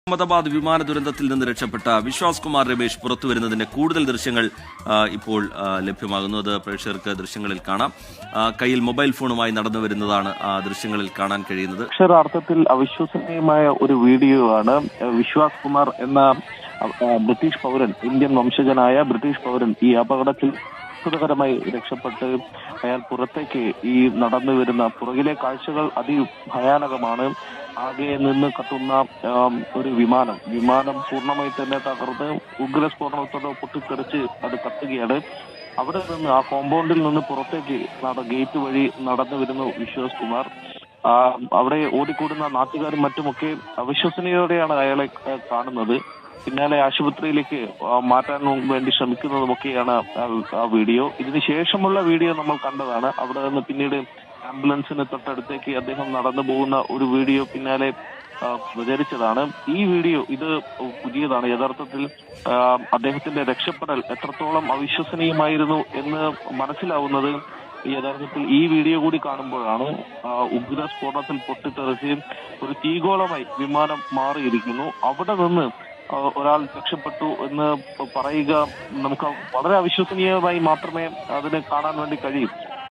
അഹമ്മദാബാദ് വിമാന ദുരന്തത്തിൽ നിന്ന് രക്ഷപ്പെട്ട വിശ്വാസ് കുമാർ രമേശ് പുറത്തുവരുന്നതിന്റെ കൂടുതൽ ദൃശ്യങ്ങൾ ഇപ്പോൾ ലഭ്യമാകുന്നു. അത് പ്രേക്ഷകർക്ക് ദൃശ്യങ്ങളിൽ കാണാം. കയ്യിൽ മൊബൈൽ ഫോണുമായി നടന്നു വരുന്നതാണ് ആ ദൃശ്യങ്ങളിൽ കാണാൻ കഴിയുന്നത്. അക്ഷരാർത്ഥത്തിൽ അവിശ്വസനീയമായ ഒരു വീഡിയോ ആണ്. വിശ്വാസ് കുമാർ എന്ന ബ്രിട്ടീഷ് പൗരൻ, ഇന്ത്യൻ വംശജനായ ബ്രിട്ടീഷ് പൗരൻ ഈ അപകടത്തിൽ അത്ഭുതകരമായി രക്ഷപ്പെട്ട് അയാൾ പുറത്തേക്ക് ഈ നടന്നു വരുന്ന പുറകിലെ കാഴ്ചകൾ അതിഭയാനകമാണ്. ആകെ നിന്ന് കത്തുന്ന ഒരു വിമാനം പൂർണ്ണമായി തന്നെ തകർന്ന് ഉഗ്രസ്ഫോടനത്തോടെ പൊട്ടിത്തെറിച്ച് അത് കത്തുകയാണ്. അവിടെ നിന്ന് ആ കോമ്പൗണ്ടിൽ നിന്ന് പുറത്തേക്ക് ഗേറ്റ് വഴി നടന്നു വരുന്നു വിശ്വാസ് കുമാർ. അവിടെ ഓടിക്കൂടുന്ന നാട്ടുകാരും മറ്റുമൊക്കെ അവിശ്വസനീയതയോടെയാണ് അയാളെ കാണുന്നത്. പിന്നാലെ ആശുപത്രിയിലേക്ക് മാറ്റാൻ വേണ്ടി ശ്രമിക്കുന്നതുമൊക്കെയാണ് ആ വീഡിയോ. ഇതിന് ശേഷമുള്ള വീഡിയോ നമ്മൾ കണ്ടതാണ്. അവിടെ നിന്ന് പിന്നീട് ആംബുലൻസിന് തൊട്ടടുത്തേക്ക് അദ്ദേഹം നടന്നു പോകുന്ന ഒരു വീഡിയോ പിന്നാലെ പ്രചരിച്ചതാണ്. ഈ വീഡിയോ ഇത് പുതിയതാണ്. യഥാർത്ഥത്തിൽ അദ്ദേഹത്തിന്റെ രക്ഷപ്പെടൽ എത്രത്തോളം അവിശ്വസനീയമായിരുന്നു എന്ന് മനസ്സിലാവുന്നത് യഥാർത്ഥത്തിൽ ഈ വീഡിയോ കൂടി കാണുമ്പോഴാണ്. ഉഗ്ര സ്ഫോടനത്തിൽ പൊട്ടിത്തെറിച്ച് ഒരു തീഗോളമായി വിമാനം മാറിയിരിക്കുന്നു. അവിടെ നിന്ന് ഒരാൾ രക്ഷപ്പെട്ടു എന്ന് പറയുക നമുക്ക് വളരെ അവിശ്വസനീയമായി മാത്രമേ അതിനെ കാണാൻ വേണ്ടി കഴിയും.